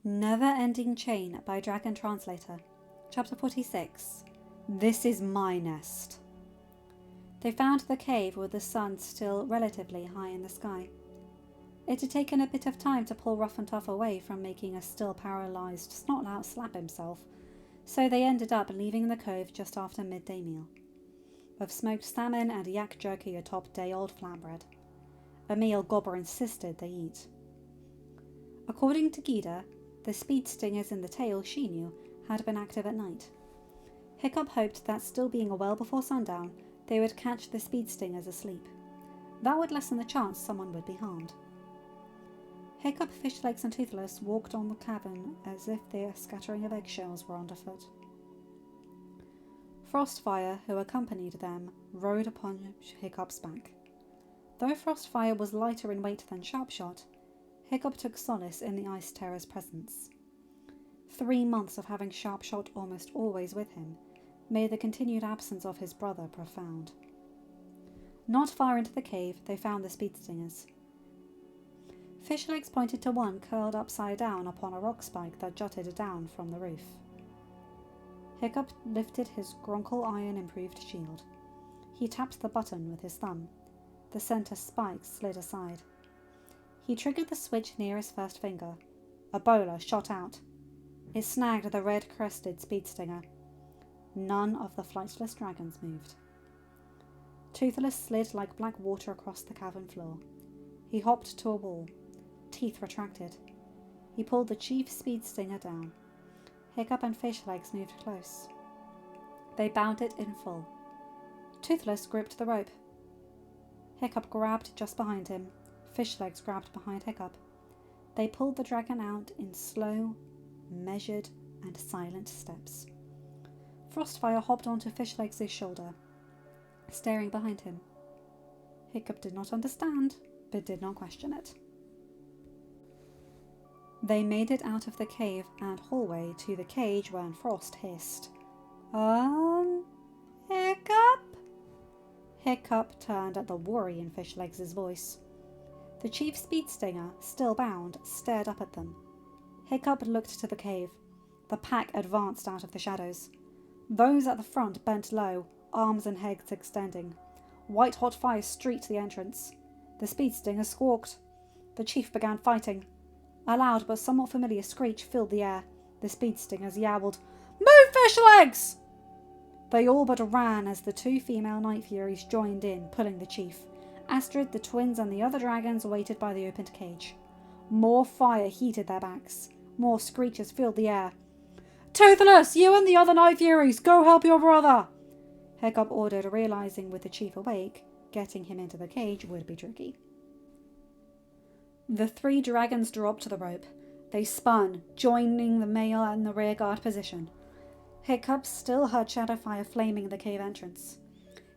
Neverending Chain by Dragon Translator. Chapter 46. This is my nest. They found the cave with the sun still relatively high in the sky. It had taken a bit of time to pull Rough and Tough away from making a still paralysed Snotlout slap himself, so they ended up leaving the cove just after midday meal, with smoked salmon and yak jerky atop day-old flatbread, a meal Gobber insisted they eat. According to Gita, the speed stingers in the tail she knew had been active at night. Hiccup hoped that, still being a well before sundown, they would catch the speed stingers asleep. That would lessen the chance someone would be harmed. Hiccup, Fishlegs and Toothless walked on the cavern as if their scattering of eggshells were underfoot. Frostfire, who accompanied them, rode upon Hiccup's back. Though Frostfire was lighter in weight than Sharpshot, Hiccup took solace in the Ice Terror's presence. 3 months of having Sharpshot almost always with him made the continued absence of his brother profound. Not far into the cave, they found the speed stingers. Fishlegs pointed to one curled upside down upon a rock spike that jutted down from the roof. Hiccup lifted his Gronkle iron-improved shield. He tapped the button with his thumb. The center spike slid aside. He triggered the switch near his first finger. A bowler shot out. It snagged the red-crested speed stinger. None of the flightless dragons moved. Toothless slid like black water across the cavern floor. He hopped to a wall. Teeth retracted. He pulled the chief speed stinger down. Hiccup and Fishlegs moved close. They bound it in full. Toothless gripped the rope. Hiccup grabbed just behind him. Fishlegs grabbed behind Hiccup. They pulled the dragon out in slow, measured, and silent steps. Frostfire hopped onto Fishlegs' shoulder, staring behind him. Hiccup did not understand, but did not question it. They made it out of the cave and hallway to the cage when Frost hissed, Hiccup? Hiccup turned at the worry in Fishlegs' voice. The chief speed stinger, still bound, stared up at them. Hiccup looked to the cave. The pack advanced out of the shadows. Those at the front bent low, arms and heads extending. White-hot fire streaked the entrance. The speed stinger squawked. The chief began fighting. A loud but somewhat familiar screech filled the air. The speed stingers yowled, "Move, Fishlegs!" They all but ran as the 2 female Night Furies joined in, pulling the chief. Astrid, the twins, and the other dragons waited by the opened cage. More fire heated their backs. More screeches filled the air. "Toothless, you and the other Night Furies, go help your brother!" Hiccup ordered, realizing with the chief awake, getting him into the cage would be tricky. The 3 dragons dropped the rope. They spun, joining the male and the rearguard position. Hiccup still heard Shadowfire flaming the cave entrance.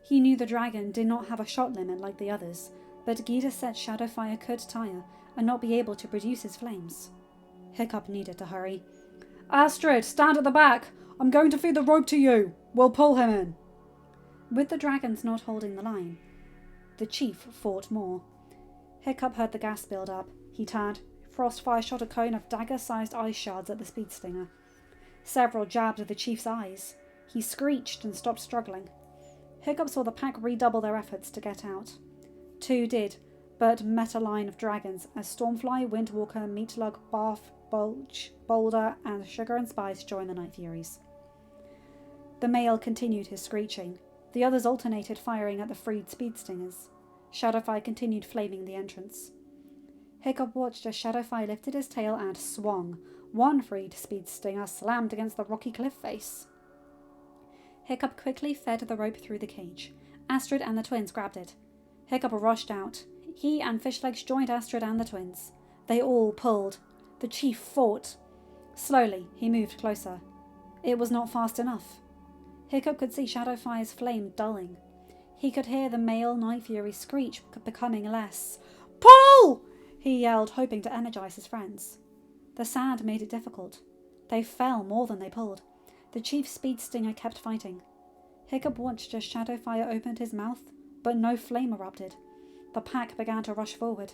He knew the dragon did not have a shot limit like the others, but Gita said Shadowfire could tire and not be able to produce his flames. Hiccup needed to hurry. "Astrid, stand at the back! I'm going to feed the rope to you! We'll pull him in!" With the dragons not holding the line, the chief fought more. Hiccup heard the gas build up. He turned. Frostfire shot a cone of dagger-sized ice shards at the speed stinger. Several jabbed at the chief's eyes. He screeched and stopped struggling. Hiccup saw the pack redouble their efforts to get out. 2 did, but met a line of dragons as Stormfly, Windwalker, Meatlug, Barf, Bulge, Boulder, and Sugar and Spice joined the Night Furies. The male continued his screeching. The others alternated firing at the freed speed stingers. Shadowfire continued flaming the entrance. Hiccup watched as Shadowfire lifted his tail and swung. One freed speed stinger slammed against the rocky cliff face. Hiccup quickly fed the rope through the cage. Astrid and the twins grabbed it. Hiccup rushed out. He and Fishlegs joined Astrid and the twins. They all pulled. The chief fought. Slowly, he moved closer. It was not fast enough. Hiccup could see Shadowfire's flame dulling. He could hear the male Night Fury screech becoming less. "Pull!" he yelled, hoping to energize his friends. The sand made it difficult. They fell more than they pulled. The chief's speed stinger kept fighting. Hiccup watched as Shadowfire opened his mouth, but no flame erupted. The pack began to rush forward.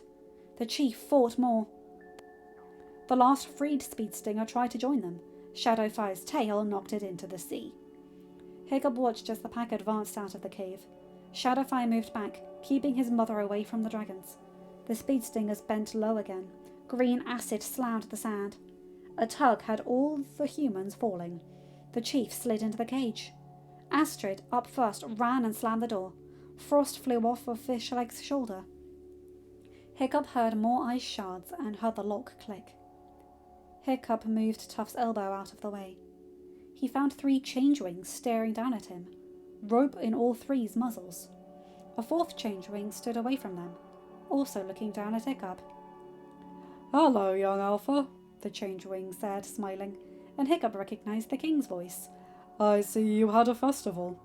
The chief fought more. The last freed speed stinger tried to join them. Shadowfire's tail knocked it into the sea. Hiccup watched as the pack advanced out of the cave. Shadowfire moved back, keeping his mother away from the dragons. The speed stingers bent low again. Green acid slammed the sand. A tug had all the humans falling. The chief slid into the cage. Astrid, up first, ran and slammed the door. Frost flew off of Fishleg's shoulder. Hiccup heard more ice shards and heard the lock click. Hiccup moved Tuff's elbow out of the way. He found 3 changelings staring down at him, rope in all 3's muzzles. A 4th changeling stood away from them, also looking down at Hiccup. "Hello, young Alpha," the changeling said, smiling, and Hiccup recognized the king's voice. "I see you had a festival.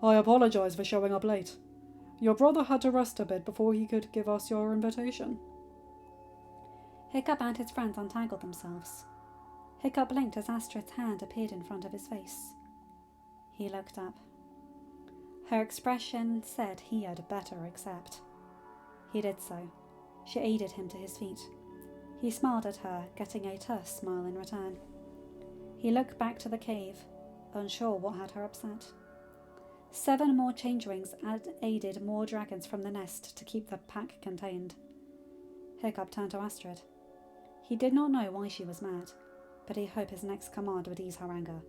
I apologize for showing up late. Your brother had to rest a bit before he could give us your invitation." Hiccup and his friends untangled themselves. Hiccup blinked as Astrid's hand appeared in front of his face. He looked up. Her expression said he had better accept. He did so. She aided him to his feet. He smiled at her, getting a terse smile in return. He looked back to the cave, unsure what had her upset. 7 more changelings had aided more dragons from the nest to keep the pack contained. Hiccup turned to Astrid. He did not know why she was mad, but he hoped his next command would ease her anger.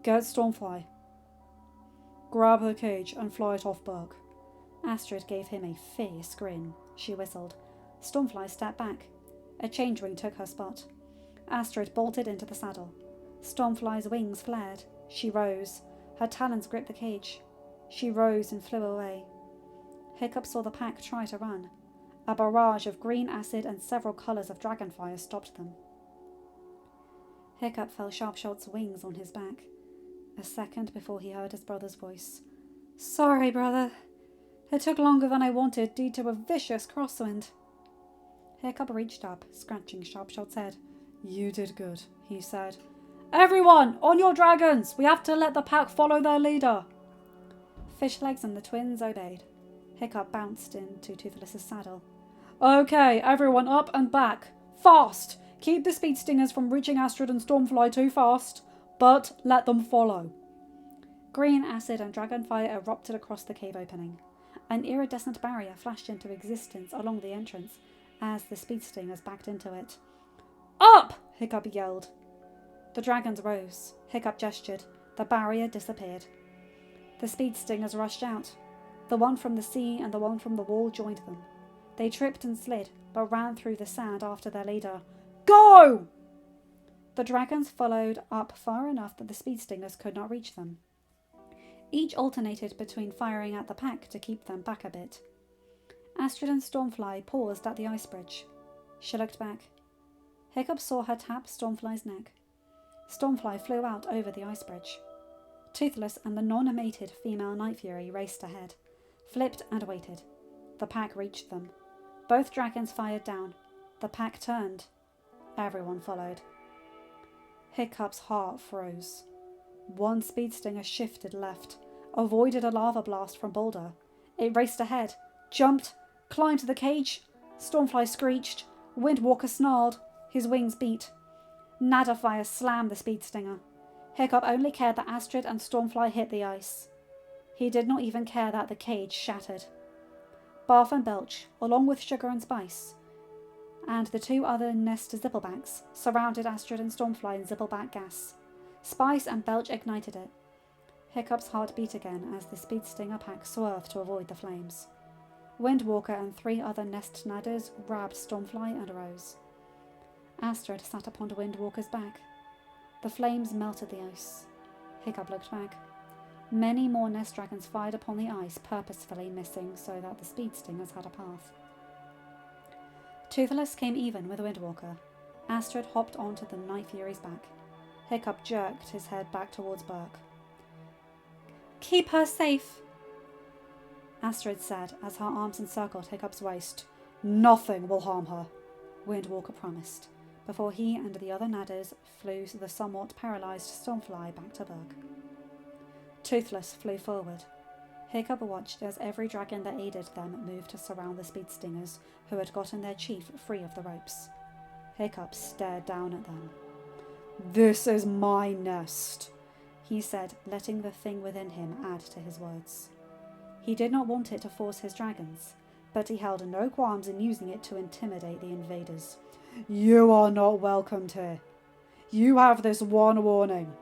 "Get Stormfly. Grab her cage and fly it off Burke." Astrid gave him a fierce grin. She whistled. Stormfly stepped back. A changeling took her spot. Astrid bolted into the saddle. Stormfly's wings flared. She rose. Her talons gripped the cage. She rose and flew away. Hiccup saw the pack try to run. A barrage of green acid and several colours of dragonfire stopped them. Hiccup felt Sharpshot's wings on his back. A second before he heard his brother's voice. "Sorry, brother. It took longer than I wanted due to a vicious crosswind." Hiccup reached up, scratching Sharpshot's head. "You did good," he said. "Everyone, on your dragons! We have to let the pack follow their leader." Fishlegs and the twins obeyed. Hiccup bounced into Toothless's saddle. "Okay, everyone up and back. Fast! Keep the speed stingers from reaching Astrid and Stormfly too fast, but let them follow." Green acid and dragonfire erupted across the cave opening. An iridescent barrier flashed into existence along the entrance as the speed stingers backed into it. "Up!" Hiccup yelled. The dragons rose. Hiccup gestured. The barrier disappeared. The speed stingers rushed out. The one from the sea and the one from the wall joined them. They tripped and slid, but ran through the sand after their leader. "Go!" The dragons followed up far enough that the speed stingers could not reach them. Each alternated between firing at the pack to keep them back a bit. Astrid and Stormfly paused at the ice bridge. She looked back. Hiccup saw her tap Stormfly's neck. Stormfly flew out over the ice bridge. Toothless and the non-mated female Night Fury raced ahead, flipped and waited. The pack reached them. Both dragons fired down. The pack turned. Everyone followed. Hiccup's heart froze. One speed stinger shifted left, avoided a lava blast from Boulder. It raced ahead, jumped, climbed to the cage. Stormfly screeched. Windwalker snarled. His wings beat. Naderfire slammed the speed stinger. Hiccup only cared that Astrid and Stormfly hit the ice. He did not even care that the cage shattered. Barf and Belch, along with Sugar and Spice, and the 2 other nest zipplebacks, surrounded Astrid and Stormfly in zippleback gas. Spice and Belch ignited it. Hiccup's heart beat again as the speed stinger pack swerved to avoid the flames. Windwalker and 3 other nest nadders grabbed Stormfly and rose. Astrid sat upon Windwalker's back. The flames melted the ice. Hiccup looked back. Many more nest dragons fired upon the ice, purposefully missing so that the speed stingers had a path. Toothless came even with Windwalker. Astrid hopped onto the Night Fury's back. Hiccup jerked his head back towards Burke. "Keep her safe," Astrid said as her arms encircled Hiccup's waist. "Nothing will harm her," Windwalker promised, before he and the other nadders flew the somewhat paralysed Stormfly back to Burke. Toothless flew forward. Hiccup watched as every dragon that aided them moved to surround the speed stingers, who had gotten their chief free of the ropes. Hiccup stared down at them. "This is my nest," he said, letting the thing within him add to his words. He did not want it to force his dragons, but he held no qualms in using it to intimidate the invaders. "You are not welcomed here. You have this one warning.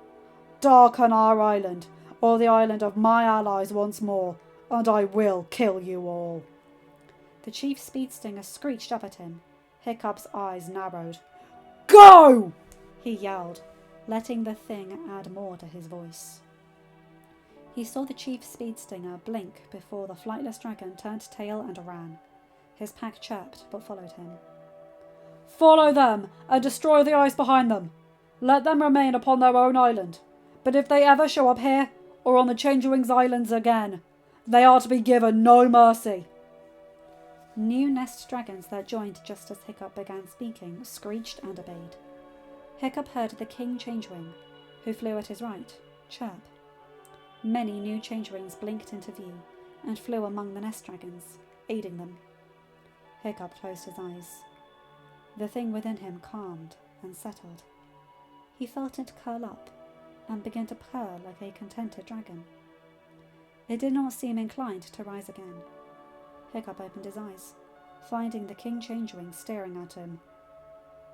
Darken our island, or the island of my allies once more, and I will kill you all." The chief speed stinger screeched up at him. Hiccup's eyes narrowed. "Go!" he yelled, letting the thing add more to his voice. He saw the chief speed stinger blink before the flightless dragon turned tail and ran. His pack chirped but followed him. "Follow them and destroy the ice behind them. Let them remain upon their own island. But if they ever show up here or on the Changeling's Islands again, they are to be given no mercy." New nest dragons that joined just as Hiccup began speaking screeched and obeyed. Hiccup heard the king changeling, who flew at his right, chirp. Many new changelings blinked into view and flew among the nest dragons, aiding them. Hiccup closed his eyes. The thing within him calmed and settled. He felt it curl up and begin to purr like a contented dragon. It did not seem inclined to rise again. Hiccup opened his eyes, finding the king changeling staring at him.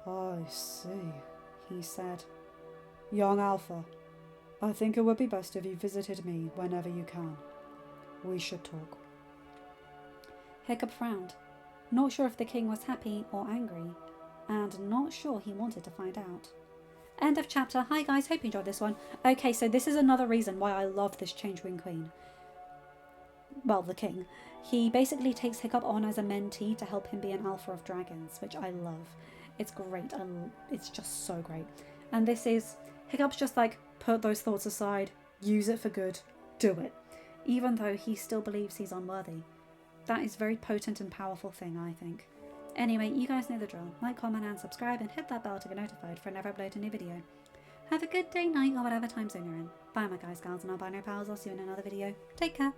"I see," he said. "Young Alpha, I think it would be best if you visited me whenever you can. We should talk." Hiccup frowned, not sure if the king was happy or angry, and not sure he wanted to find out. End of chapter. Hi guys, hope you enjoyed this one. Okay, so this is another reason why I love this Changeling Queen. Well, the king. He basically takes Hiccup on as a mentee to help him be an alpha of dragons, which I love. It's great. It's just so great. And this is, Hiccup's just like, put those thoughts aside, use it for good, do it. Even though he still believes he's unworthy. That is a very potent and powerful thing, I think. Anyway, you guys know the drill. Like, comment and subscribe and hit that bell to get notified for whenever I upload a new video. Have a good day, night, or whatever time zone you're in. Bye my guys, gals and non-binary pals. I'll see you in another video. Take care.